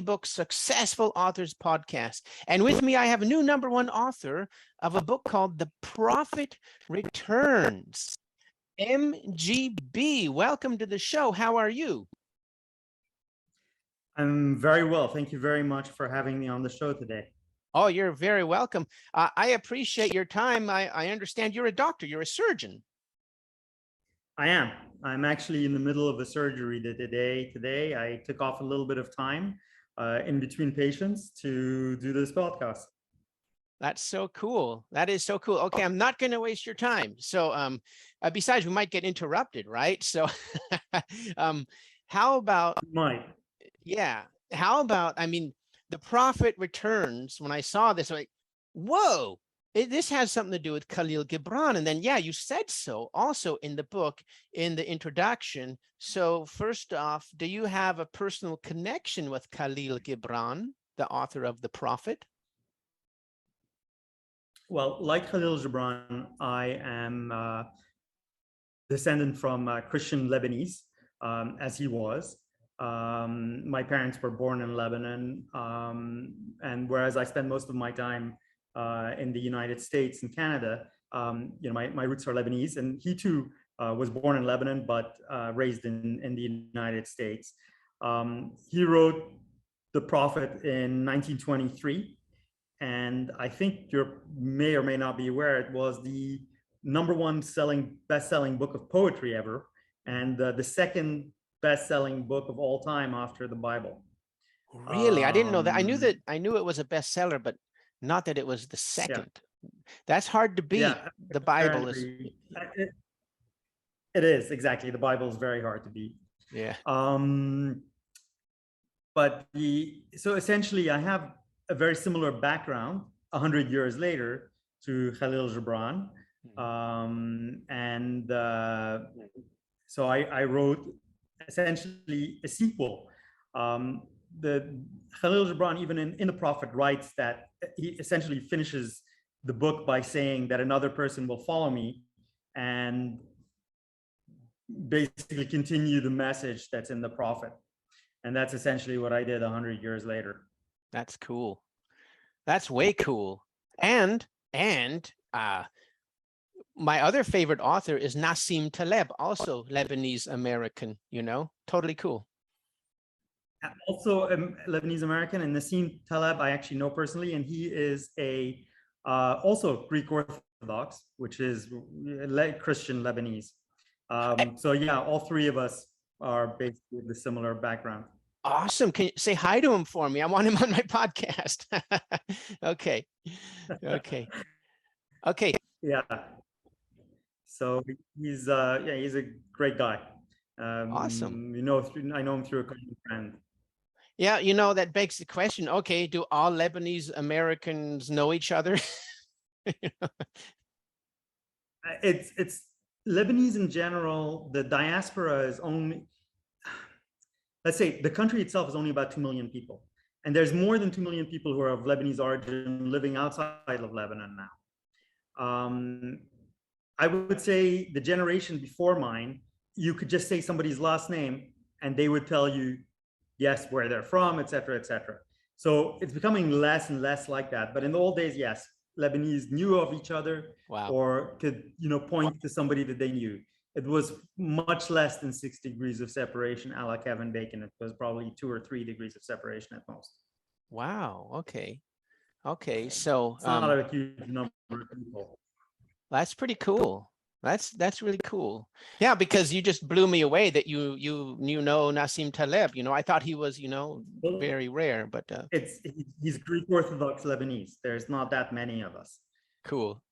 book Successful Authors Podcast. And with me, I have a new #1 author of a book called The Prophet Returns. MGB, welcome to the show. How are you? I'm very well. Thank you very much for having me on the show today. Oh, you're very welcome. I appreciate your time. I understand you're a doctor, you're a surgeon. I am. I'm actually in the middle of a surgery today. I took off a little bit of time in between patients to do this podcast. That's so cool. That is so cool. Okay, I'm not going to waste your time. So besides, we might get interrupted, right? So how about, yeah, how about, I mean, The Prophet Returns, when I saw this, I'm like, whoa, this has something to do with Kahlil Gibran. And then, yeah, you said so also in the book, in the introduction. So first off, do you have a personal connection with Kahlil Gibran, the author of The Prophet? Well, like Khalil Gibran, I am descendant from Christian Lebanese, as he was. My parents were born in Lebanon, and whereas I spend most of my time in the United States and Canada, my roots are Lebanese, and he too was born in Lebanon, but raised in the United States. He wrote The Prophet in 1923. And I think you may or may not be aware, it was the #1 best-selling book of poetry ever, and the second best-selling book of all time after the Bible. Really? I didn't know that. I knew it was a bestseller, but not that it was the second. Yeah. That's hard to beat. Yeah, the Bible is. It is, exactly. The Bible is very hard to beat. Yeah. But so essentially I have a very similar background 100 years later to Kahlil Gibran. So I wrote essentially a sequel. The Kahlil Gibran, even in The Prophet, writes that he essentially finishes the book by saying that another person will follow me and basically continue the message that's in The Prophet. And that's essentially what I did 100 years later. That's cool. That's way cool. And my other favorite author is Nassim Taleb, also Lebanese American, totally cool. Also Lebanese American, and Nassim Taleb I actually know personally, and he is also Greek Orthodox, which is Christian Lebanese. So yeah, all three of us are basically with a similar background. Awesome. Can you say hi to him for me? I want him on my podcast. Okay. Yeah. So he's a great guy. Awesome. I know him through a common friend. Yeah, that begs the question. Okay, do all Lebanese Americans know each other? It's Lebanese in general. The diaspora is only, let's say the country itself is only about 2 million people. And there's more than 2 million people who are of Lebanese origin living outside of Lebanon now. I would say the generation before mine, you could just say somebody's last name and they would tell you, yes, where they're from, et cetera, et cetera. So it's becoming less and less like that. But in the old days, yes, Lebanese knew of each other. Wow. Or could, point to somebody that they knew. It was much less than 6 degrees of separation, a la Kevin Bacon. It was probably 2 or 3 degrees of separation at most. Wow. Okay. So it's not a huge number of people. That's pretty cool. That's really cool. Yeah, because you just blew me away that you know Nassim Taleb. I thought he was very rare, but he's Greek Orthodox Lebanese. There's not that many of us. Cool.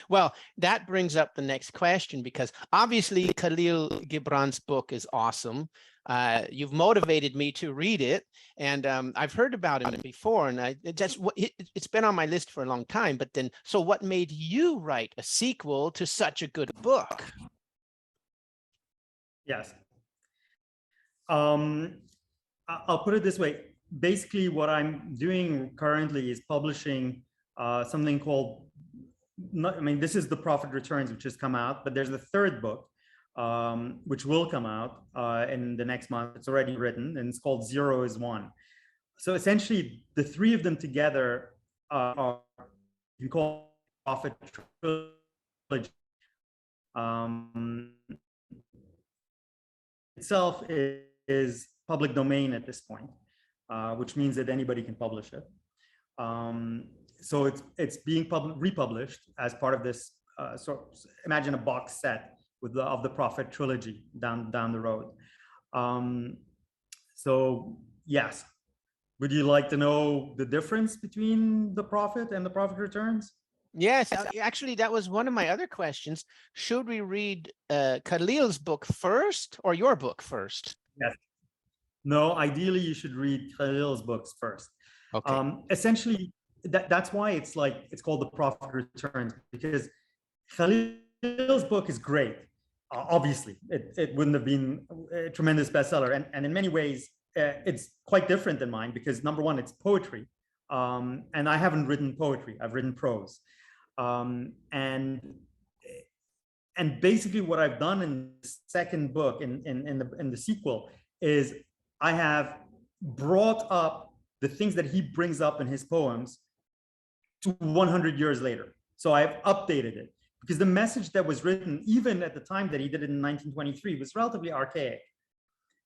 Well, that brings up the next question, because obviously Kahlil Gibran's book is awesome. You've motivated me to read it, and I've heard about him before, and it's been on my list for a long time. But then, so what made you write a sequel to such a good book? Yes. I'll put it this way. Basically, what I'm doing currently is publishing something called, this is The Prophet Returns, which has come out, but there's a third book, which will come out in the next month. It's already written, and it's called 0 is 1. So essentially, the three of them together are, you call prophet trilogy. Itself is public domain at this point, which means that anybody can publish it. So it's being republished as part of this. So imagine a box set with of the Prophet trilogy down the road. So yes, would you like to know the difference between the Prophet and the Prophet Returns? Yes, actually, that was one of my other questions. Should we read Kahlil's book first or your book first? Yes. No, ideally you should read Khalil's books first. Okay. Essentially, that's why it's called The Prophet Returns, because Khalil's book is great. Obviously, it wouldn't have been a tremendous bestseller, and in many ways, it's quite different than mine because number one, it's poetry, and I haven't written poetry. I've written prose, and basically what I've done in the second book, in the sequel, is I have brought up the things that he brings up in his poems to 100 years later. So I've updated it because the message that was written, even at the time that he did it in 1923, was relatively archaic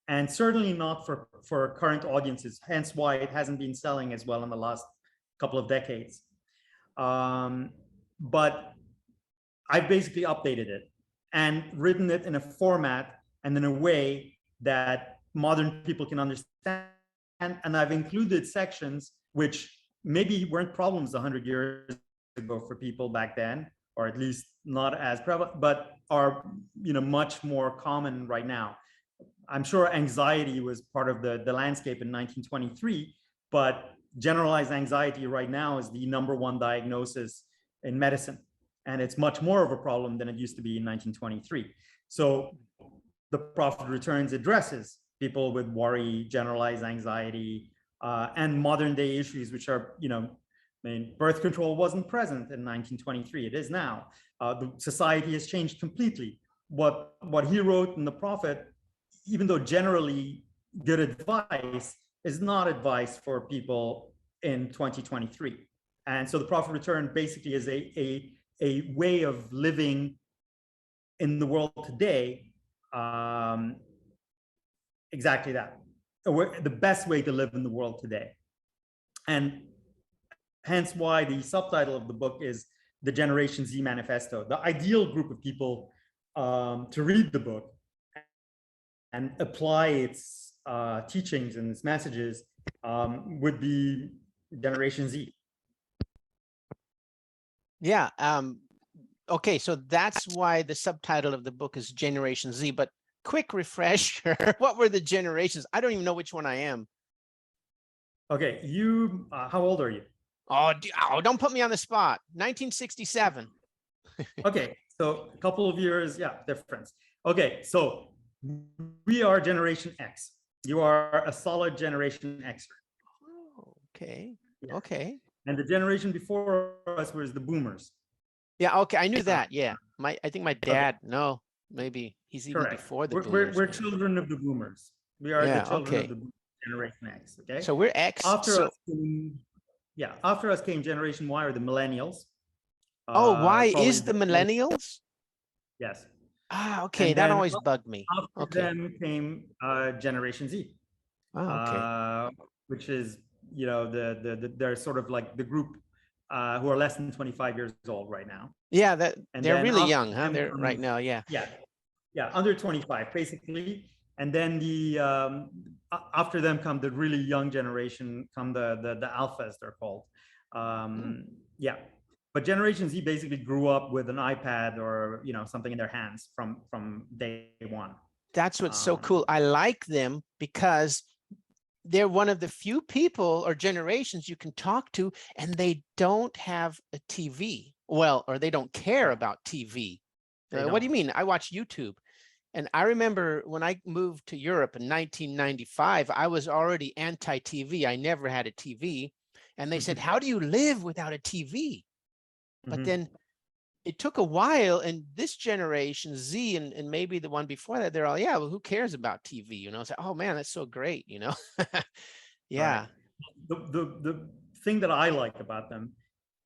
and certainly not for current audiences, hence why it hasn't been selling as well in the last couple of decades. But I've basically updated it and written it in a format and in a way that modern people can understand. And I've included sections which maybe weren't problems 100 years ago for people back then, or at least not as prevalent, but are much more common right now. I'm sure anxiety was part of the landscape in 1923, but generalized anxiety right now is the #1 diagnosis in medicine. And it's much more of a problem than it used to be in 1923. So the Prophet Returns addresses people with worry, generalized anxiety, and modern day issues, which are, birth control wasn't present in 1923. It is now. The society has changed completely. What he wrote in The Prophet, even though generally good advice, is not advice for people in 2023. And so the Prophet Return basically is a way of living in the world today. Exactly that. The best way to live in the world today. And hence why the subtitle of the book is The Generation Z Manifesto. The ideal group of people to read the book and apply its teachings and its messages would be Generation Z. Yeah. Okay, so that's why the subtitle of the book is Generation Z, but quick refresher, what were the generations? I don't even know which one I am. Okay, how old are you? Oh, don't put me on the spot. 1967. Okay, so a couple of years, difference. Okay, so we are Generation X. You are a solid Generation Xer. Oh, okay. Yeah. Okay. And the generation before us was the boomers. Yeah, okay, I knew that. Yeah, I think my dad. Okay. No, maybe he's even correct. Before the boomers. We're children of the boomers. We are the children of the Generation X. Okay. So we're X. After us came Generation Y, or the millennials. Oh, Y is the millennials? Yes. Ah, okay. That always bugged me. After them came Generation Z. Oh, okay. Which is, they're sort of like the group who are less than 25 years old right now. Yeah, they're really young, huh? They're right now, yeah. Yeah, under 25, basically. And then after them come the really young generation, come the alphas, they're called. Yeah, but Generation Z basically grew up with an iPad or something in their hands from day one. That's what's so cool. I like them because they're one of the few people or generations you can talk to, and they don't have a TV. Well, or they don't care about TV. What do you mean? I watch YouTube. And I remember when I moved to Europe in 1995, I was already anti-TV. I never had a TV. And they said, how do you live without a TV? But then it took a while, and this generation Z and maybe the one before that, they're all, well, who cares about TV? Say, oh man, that's so great, Yeah. Right. the thing that I like about them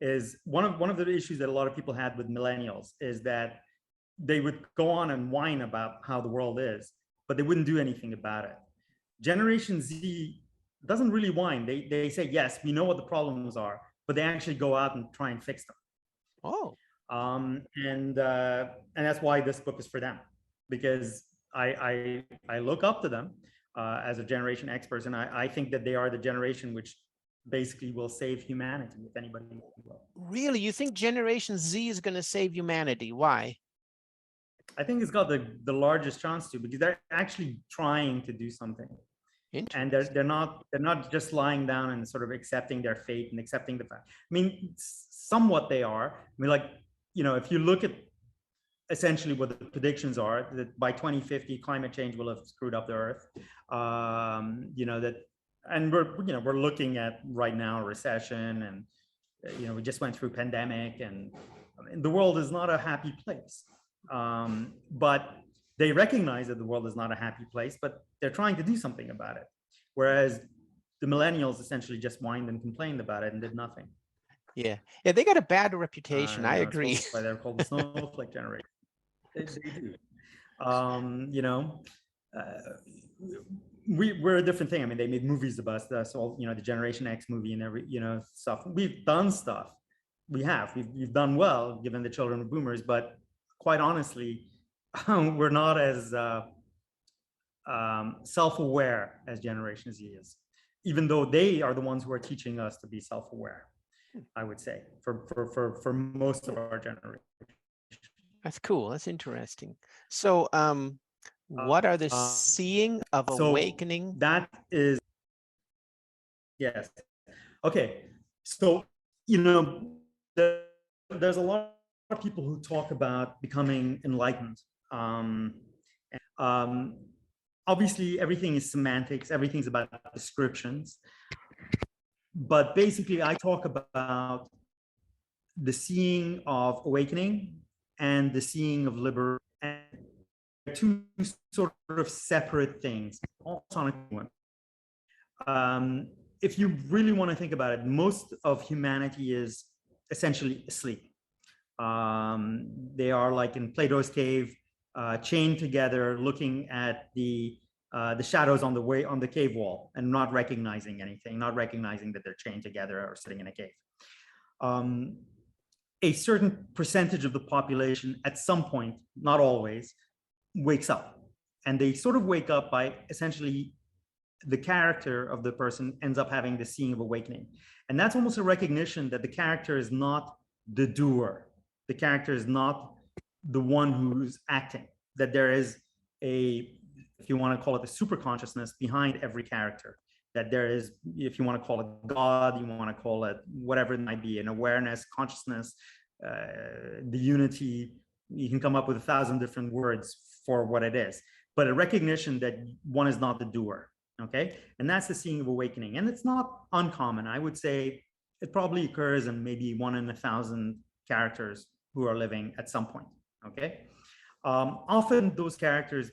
is one of the issues that a lot of people had with millennials is that they would go on and whine about how the world is, but they wouldn't do anything about it. Generation Z doesn't really whine. They say, yes, we know what the problems are, but they actually go out and try and fix them. Oh, And that's why this book is for them, because I look up to them as a Generation X person. I think that they are the generation which basically will save humanity, if anybody will. really? You think Generation Z is going to save humanity? Why? I think it's got the largest chance to, because they're actually trying to do something. And they're not just lying down and sort of accepting their fate and accepting the fact. I mean, somewhat they are. I mean, like, you know, if you look at essentially what the predictions are, that by 2050 climate change will have screwed up the earth. You know, that, and we're looking at right now a recession, and you know, we just went through pandemic, and I mean, the world is not a happy place. But they recognize that the world is not a happy place, but they're trying to do something about it. Whereas the millennials essentially just whined and complained about it and did nothing. Yeah, they got a bad reputation. I agree. That's why they're called the snowflake generation. They do. You know, we're a different thing. I mean, they made movies about us, all, you know, the Generation X movie and every, you know, stuff. We've done stuff. We've done well, given the children of boomers, but quite honestly, we're not as self-aware as Generation Z is, even though they are the ones who are teaching us to be self-aware, I would say, for most of our generation. That's cool. That's interesting. So, what are the seeing of awakening? That is, yes. Okay. So, you know, there's a lot of people who talk about becoming enlightened. Obviously, everything is semantics. Everything's about descriptions. But basically, I talk about the seeing of awakening and the seeing of liberation. And two sort of separate things. If you really want to think about it, most of humanity is essentially asleep. They are like in Plato's cave, chained together, looking at the shadows on the cave wall and not recognizing anything, not recognizing that they're chained together or sitting in a cave. A certain percentage of the population at some point, not always, wakes up. And they sort of wake up by essentially the character of the person ends up having the seeing of awakening. And that's almost a recognition that the character is not the doer. The character is not the one who's acting, that there is a, if you want to call it the super consciousness behind every character, that there is, if you want to call it God, you want to call it whatever it might be, an awareness, consciousness, the unity, you can come up with 1,000 different words for what it is, but a recognition that one is not the doer, okay? And that's the seeing of awakening. And it's not uncommon. I would say it probably occurs in maybe 1 in 1,000 characters who are living at some point, okay? Often those characters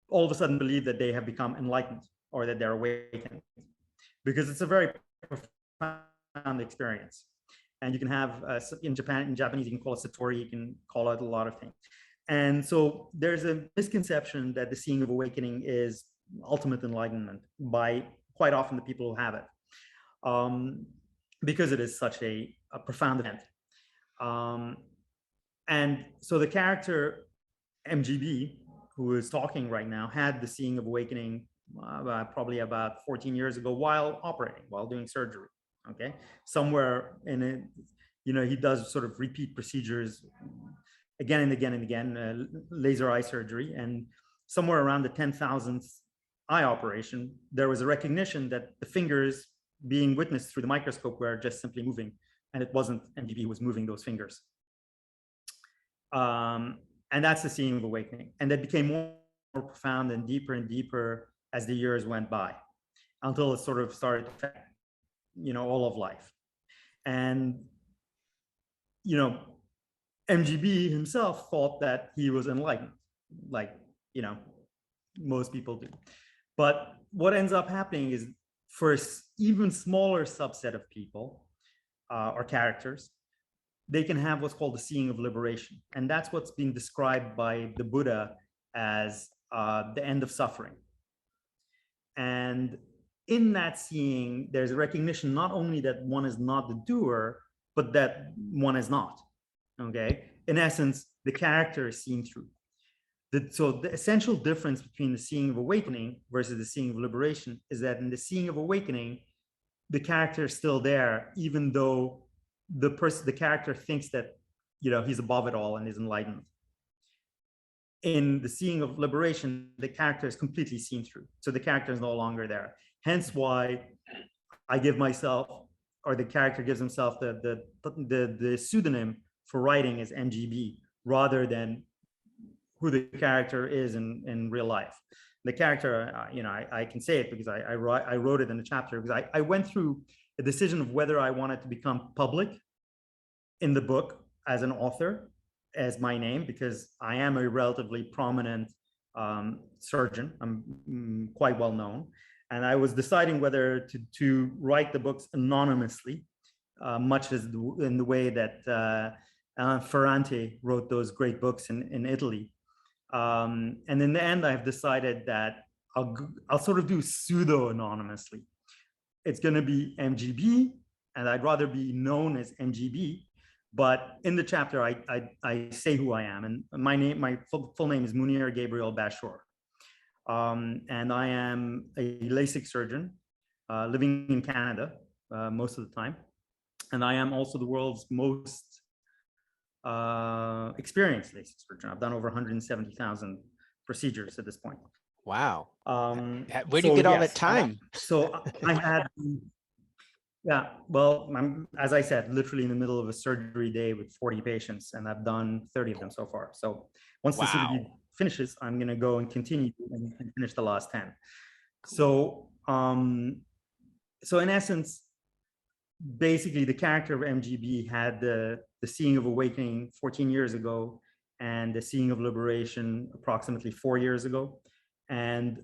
all of a sudden believe that they have become enlightened or that they're awakened, because it's a very profound experience. And you can have, in Japanese, you can call it satori, you can call it a lot of things. And so there's a misconception that the seeing of awakening is ultimate enlightenment by quite often the people who have it, because it is such a profound event. And so the character MGB, who is talking right now, had the seeing of awakening probably about 14 years ago while operating, while doing surgery. Okay, somewhere in it, you know, he does sort of repeat procedures again and again and again, laser eye surgery, and somewhere around the 10,000th eye operation, there was a recognition that the fingers being witnessed through the microscope were just simply moving, and it wasn't MGB who was moving those fingers. And that's the seeing of awakening, and that became more profound and deeper as the years went by, until it sort of started to affect, you know, all of life. And, you know, MGB himself thought that he was enlightened, like, you know, most people do. But what ends up happening is for even smaller subset of people or characters, they can have what's called the seeing of liberation. And that's what's being described by the Buddha as the end of suffering. And in that seeing, there's a recognition not only that one is not the doer, but that one is not. Okay. In essence, the character is seen through. So the essential difference between the seeing of awakening versus the seeing of liberation is that in the seeing of awakening, the character is still there, even though the character thinks that, he's above it all and is enlightened. In the seeing of liberation, the character is completely seen through. So the character is no longer there. Hence why I give myself, or the character gives himself the pseudonym for writing is MGB, rather than who the character is in real life. The character, I can say it because I wrote it in the chapter, because I went through a decision of whether I wanted to become public in the book as an author, as my name, because I am a relatively prominent surgeon. I'm quite well known. And I was deciding whether to write the books anonymously, much as in the way that Ferrante wrote those great books in Italy. And in the end, I've decided that I'll sort of do pseudo-anonymously. It's going to be MGB, and I'd rather be known as MGB. But in the chapter, I say who I am, and my full name is Munir Gabriel Bashor, and I am a LASIK surgeon living in Canada most of the time, and I am also the world's most experienced LASIK surgeon. I've done over 170,000 procedures at this point. Wow. Where do So, you get all yes, that time? I had, yeah, well, I'm, as I said, literally in the middle of a surgery day with 40 patients, and I've done 30 of them so far. So once this interview finishes, I'm going to go and continue and finish the last 10. So, so in essence, basically the character of MGB had the seeing of awakening 14 years ago and the seeing of liberation approximately 4 years ago. And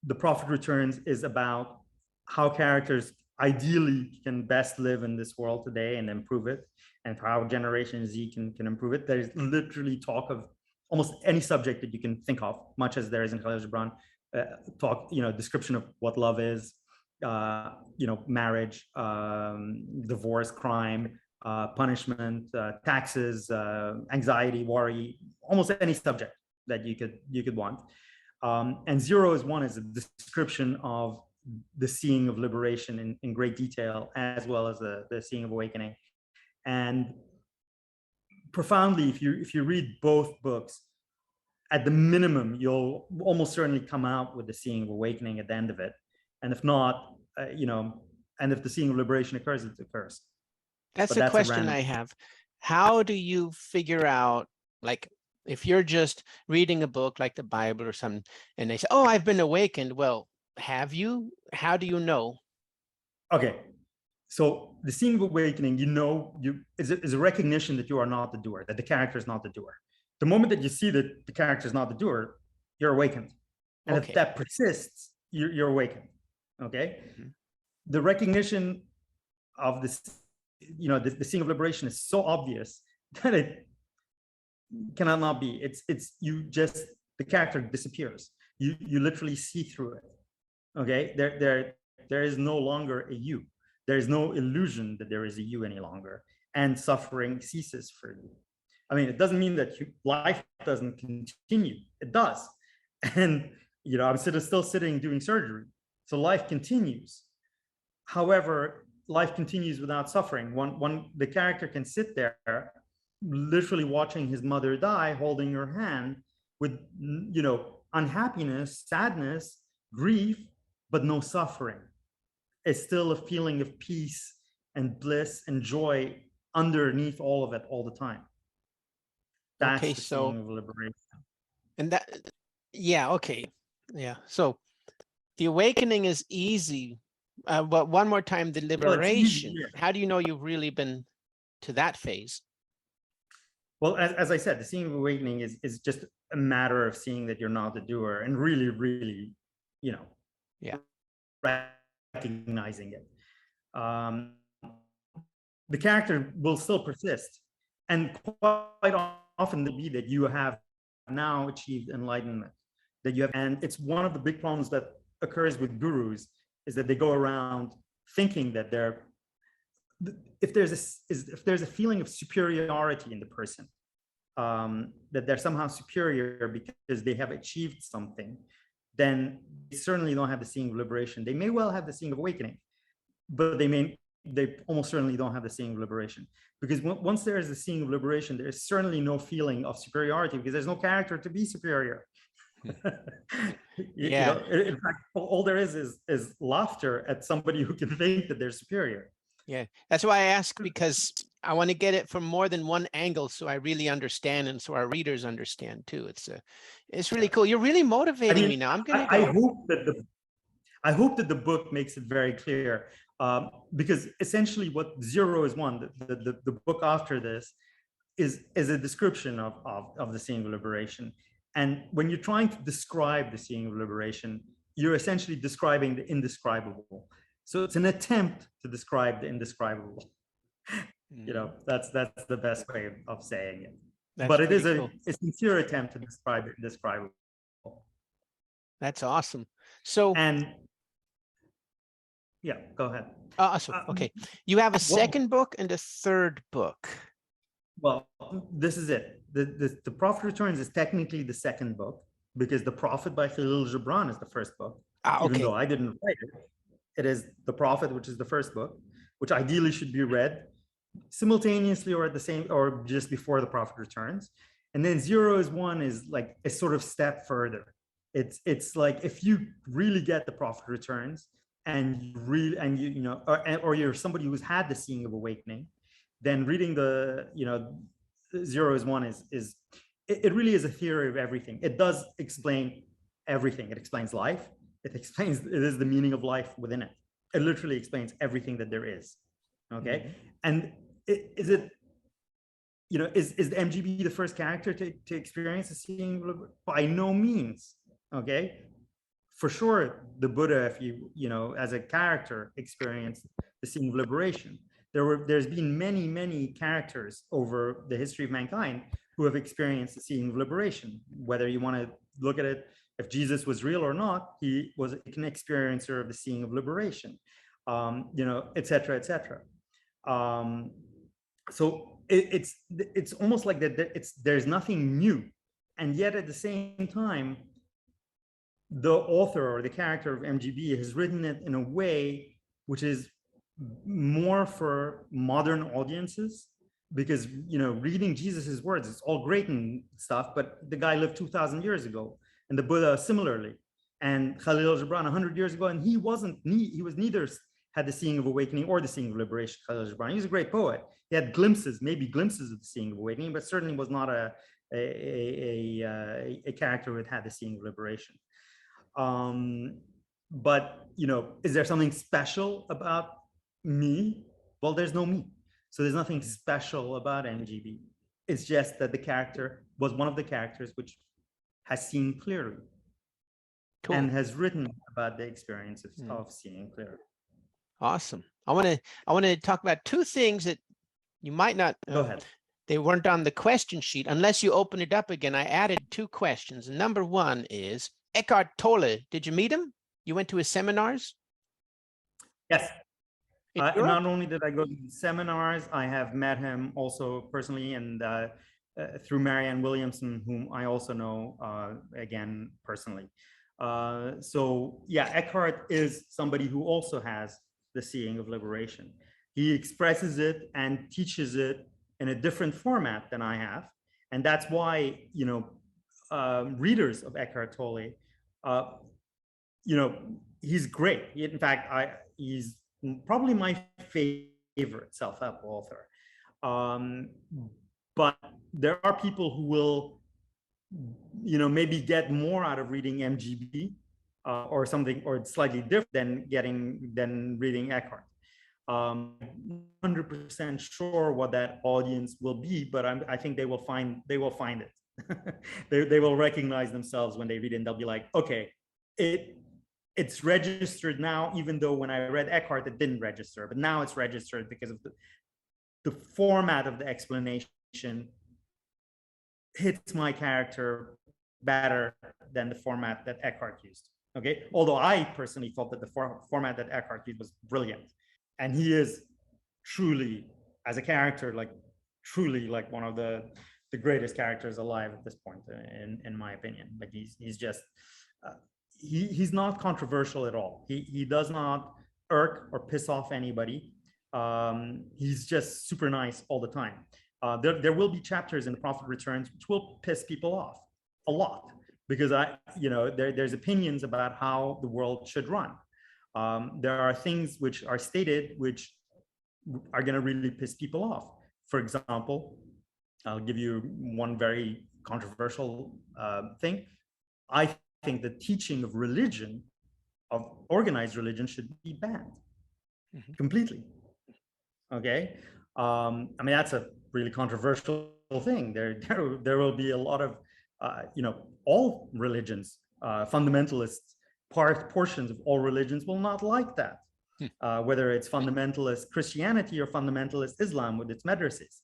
The Prophet Returns is about how characters ideally can best live in this world today and improve it, and how Generation Z can improve it. There's literally talk of almost any subject that you can think of, much as there is in Khalil Gibran, description of what love is, marriage, divorce, crime, punishment, taxes, anxiety, worry, almost any subject that you could want. And 0 is 1 is a description of the seeing of liberation in great detail, as well as the seeing of awakening. And profoundly, if you read both books, at the minimum, you'll almost certainly come out with the seeing of awakening at the end of it. And if not, and if the seeing of liberation occurs, it occurs. That's a question I have. How do you figure out, like, if you're just reading a book like the Bible or something, and they say, "Oh, I've been awakened." Well, have you? How do you know? Okay, so the seeing of awakening, is a recognition that you are not the doer, that the character is not the doer. The moment that you see that the character is not the doer, you're awakened, and if that persists, you're awakened. Okay, the recognition of this, the seeing of liberation is so obvious that it cannot not be. It's the character disappears. You literally see through it. Okay, there is no longer a you. There is no illusion that there is a you any longer, and suffering ceases for you. I mean, it doesn't mean that life doesn't continue. It does, and I'm still sitting doing surgery, so life continues. However, life continues without suffering. The character can sit there, literally watching his mother die, holding her hand, with unhappiness, sadness, grief, but no suffering. It's still a feeling of peace and bliss and joy underneath all of it all the time. That's the seeing of liberation. And so the awakening is easy, but one more time, the liberation. Well, how do you know you've really been to that phase? Well, as I said, the seeing of awakening is just a matter of seeing that you're not the doer, and really, really, recognizing it. The character will still persist, and quite often it will be that you have now achieved enlightenment, that you have, and it's one of the big problems that occurs with gurus, is that they go around thinking that they're, if there's a feeling of superiority in the person, that they're somehow superior because they have achieved something, then they certainly don't have the seeing of liberation. They may well have the seeing of awakening, but they almost certainly don't have the seeing of liberation, because once there is the seeing of liberation, there's certainly no feeling of superiority, because there's no character to be superior. You know, in fact, all there is laughter at somebody who can think that they're superior. Yeah, that's why I ask, because I want to get it from more than one angle, so I really understand, and so our readers understand too. It's really cool. You're really motivating me now. I'm gonna go. I hope that the book makes it very clear, because essentially what Zero is One, the book after this, is a description of the seeing of liberation. And when you're trying to describe the seeing of liberation, you're essentially describing the indescribable. So it's an attempt to describe the indescribable. You know, that's the best way of saying it. But it is a sincere attempt to describe the indescribable. That's awesome. So, and yeah, go ahead. Awesome. Okay, you have a second book and a third book. Well, this is it. The Prophet Returns is technically the second book, because The Prophet by Kahlil Gibran is the first book. Even though I didn't write it, it is The Prophet, which is the first book, which ideally should be read simultaneously or at the same, or just before The Prophet Returns. And then Zero is One is like a sort of step further. It's like, if you really get The Prophet Returns, and you know, or you're somebody who's had the seeing of awakening, then reading the, you know, Zero is One is it really is a theory of everything. It does explain everything. It explains life. It is the meaning of life within it. It literally explains everything that there is. Okay. And is it, you know, is the MGB the first character to experience the seeing? By no means. Okay. For sure, the Buddha, if you know, as a character, experienced the seeing of liberation. There's been many characters over the history of mankind who have experienced the seeing of liberation. Whether you want to look at it, if Jesus was real or not, he was an experiencer of the seeing of liberation, you know, et cetera, et cetera. So it's almost like that. There's nothing new, and yet at the same time, the author or the character of MGB has written it in a way which is more for modern audiences, because, you know, reading Jesus's words, it's all great and stuff, but the guy lived 2,000 years ago, and the Buddha similarly, and Khalil Gibran 100 years ago, and he was neither had the seeing of awakening or the seeing of liberation. Khalil Gibran, he was a great poet. He had maybe glimpses of the seeing of awakening, but certainly was not a character who had the seeing of liberation. But, you know, is there something special about me? Well, there's no me. So there's nothing special about MGB. It's just that the character was one of the characters which has seen clearly. Cool. And has written about the experiences of seeing clearly. Awesome. I want to talk about two things that you might not. Go ahead. They weren't on the question sheet. Unless you open it up again, I added two questions. Number one is Eckhart Tolle. Did you meet him? You went to his seminars? Yes. Not only did I go to seminars, I have met him also personally, and through Marianne Williamson, whom I also know, again, personally. So yeah, Eckhart is somebody who also has the seeing of liberation. He expresses it and teaches it in a different format than I have. And that's why, you know, readers of Eckhart Tolle, you know, he's great. In fact, he's probably my favorite self-help author. But there are people who will, you know, maybe get more out of reading MGB or something, or slightly different than reading Eckhart. 100% sure what that audience will be, but I think they will find it. they will recognize themselves when they read it, and they'll be like, okay, it it's registered now, even though when I read Eckhart, it didn't register, but now it's registered because of the format of the explanation hits my character better than the format that Eckhart used. Okay, although I personally thought that the format that Eckhart used was brilliant, and he is truly, as a character, like truly like one of the greatest characters alive at this point, in my opinion. Like he's just he's not controversial at all. He does not irk or piss off anybody. He's just super nice all the time. There will be chapters in The Prophet Returns which will piss people off a lot, because there's opinions about how the world should run. There are things which are stated which are going to really piss people off. For example, I'll give you one very controversial thing. I think the teaching of religion, of organized religion, should be banned completely. Okay, I mean, that's a really controversial thing. There will be a lot of all religions, fundamentalists, portions of all religions will not like that. Whether it's fundamentalist Christianity or fundamentalist Islam with its madrasas,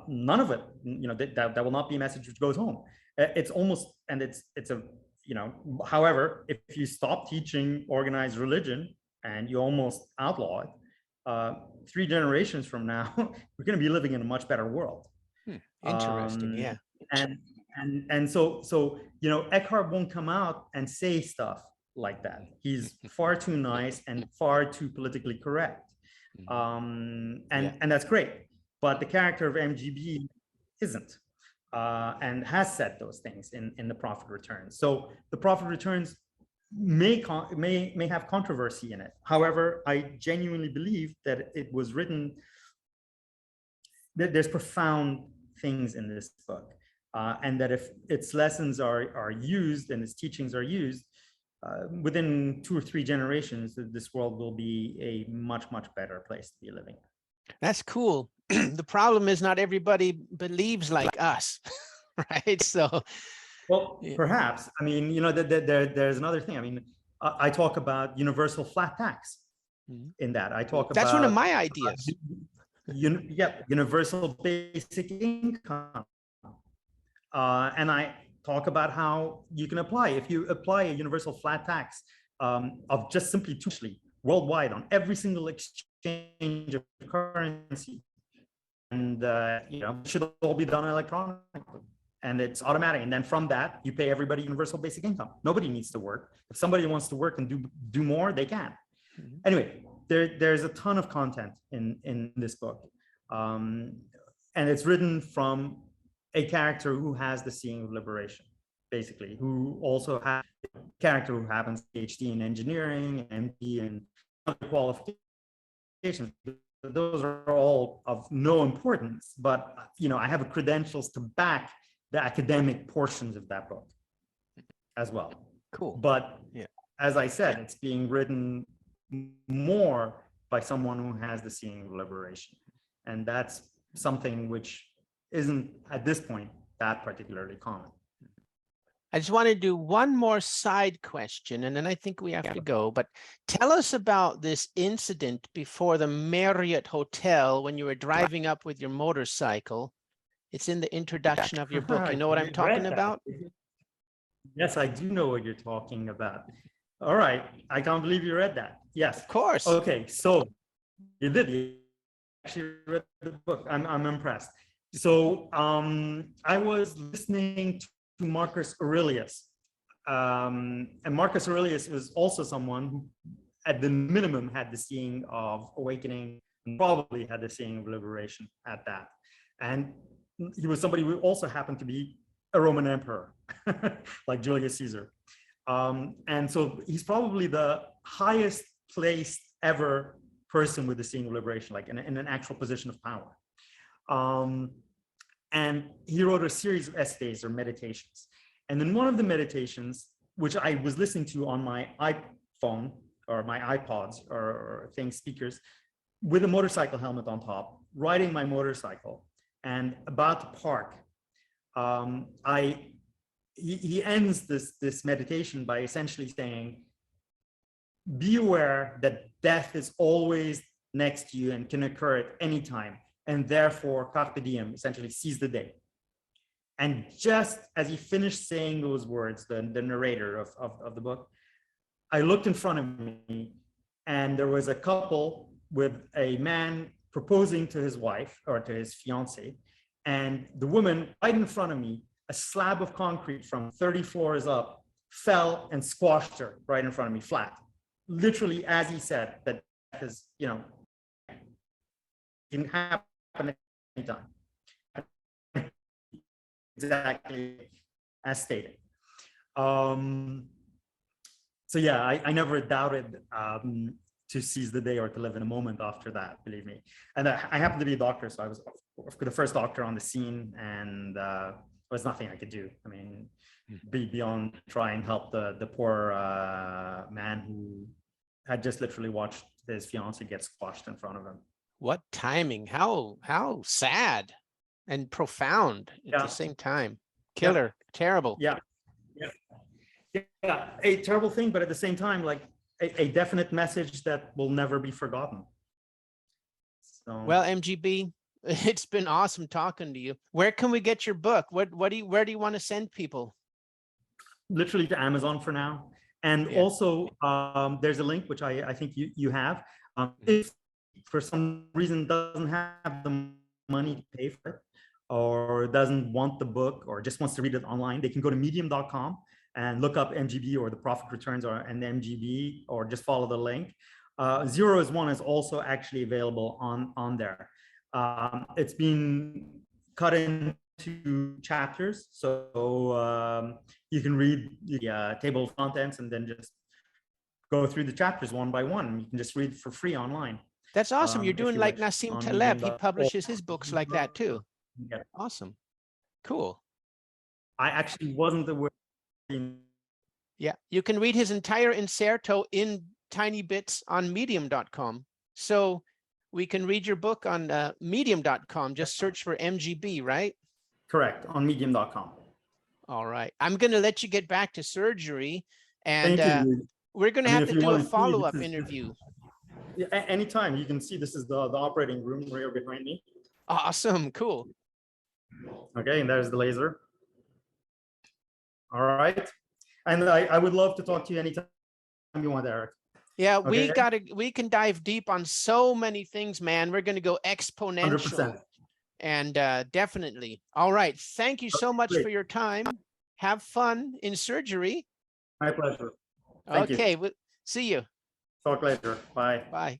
none of it, that will not be a message which goes home. It's almost, and it's a, however, if you stop teaching organized religion and you almost outlaw it, 3 generations from now, we're going to be living in a much better world. Interesting, yeah. And so Eckhart won't come out and say stuff like that. He's far too nice and far too politically correct, and that's great. But the character of MGB isn't, and has said those things in The Prophet Returns. So The Prophet Returns may have controversy in it. However, I genuinely believe that it was written, that there's profound things in this book, and that if its lessons are used and its teachings are used, within 2 or 3 generations, this world will be a much better place to be living. That's cool. The problem is not everybody believes like us, right? So, well, perhaps. I mean, there's another thing. I mean, I talk about universal flat tax in that. I talk that's about, one of my ideas. Universal basic income, and I talk about how you can apply. If you apply a universal flat tax of just simply tuition worldwide on every single exchange of currency, and it should all be done electronically, and it's automatic. And then from that, you pay everybody universal basic income. Nobody needs to work. If somebody wants to work and do more, they can. Anyway, there's a ton of content in this book, and it's written from a character who has the seeing of liberation, basically, who also has a character who happens PhD in engineering, MD, and other qualifications. Those are all of no importance, but I have credentials to back the academic portions of that book as well. Cool. But as I said, it's being written more by someone who has the seeing of liberation, and that's something which isn't at this point that particularly common. I just want to do one more side question, and then I think we have to go. But tell us about this incident before the Marriott Hotel when you were driving up with your motorcycle. It's in the introduction of your book. You know what I'm talking about? Yes, I do know what you're talking about. All right. I can't believe you read that. Yes. Of course. Okay. So you did. You actually read the book. I'm impressed. So I was listening to Marcus Aurelius. And Marcus Aurelius was also someone who, at the minimum, had the seeing of awakening and probably had the seeing of liberation at that. And he was somebody who also happened to be a Roman emperor, like Julius Caesar. And so he's probably the highest placed ever person with the seeing of liberation, like in an actual position of power. And he wrote a series of essays or meditations. And in one of the meditations, which I was listening to on my iPhone or my iPods or speakers, with a motorcycle helmet on top, riding my motorcycle and about to park, he ends this meditation by essentially saying, be aware that death is always next to you and can occur at any time. And therefore, carpe diem, essentially seize the day. And just as he finished saying those words, the narrator of the book, I looked in front of me, and there was a couple with a man proposing to his wife or to his fiance. And the woman right in front of me, a slab of concrete from 30 floors up, fell and squashed her right in front of me, flat. Literally, as he said, that is, you know, can happen at any time. Exactly as stated. So yeah, I never doubted to seize the day or to live in a moment after that, believe me. And I happened to be a doctor, so I was the first doctor on the scene, and there was nothing I could do. I mean, beyond try and help the poor man who had just literally watched his fiance get squashed in front of him. What timing? How sad and profound at the same time. Killer, terrible. Yeah, a terrible thing, but at the same time, like a definite message that will never be forgotten. So, well, MGB, it's been awesome talking to you. Where can we get your book? Where do you want to send people? Literally to Amazon for now. And also there's a link, which I think you have. If for some reason doesn't have the money to pay for it, or doesn't want the book, or just wants to read it online, they can go to medium.com and look up MGB or The Prophet Returns and MGB, or just follow the link. 0 is 1 is also actually available on there. It's been cut into chapters, so you can read the table of contents and then just go through the chapters one by one. You can just read for free online. That's awesome. You're doing like Nassim Taleb. He publishes his books like that too. Yeah. Awesome. Cool. I actually wasn't aware. Yeah, you can read his entire inserto in tiny bits on medium.com. So we can read your book on medium.com. Just search for MGB, right? Correct, on medium.com. All right. I'm going to let you get back to surgery, and we're going to have to do a follow-up interview. Yeah, anytime. You can see this is the operating room right behind me. Awesome. Cool. Okay, and there's the laser. All right. And I would love to talk to you anytime you want, Eric. Yeah, okay. We can dive deep on so many things, man. We're going to go exponential. 100%. And definitely. All right. Thank you so much for your time. Have fun in surgery. My pleasure. Thank you. We'll see you. Talk later. Bye. Bye.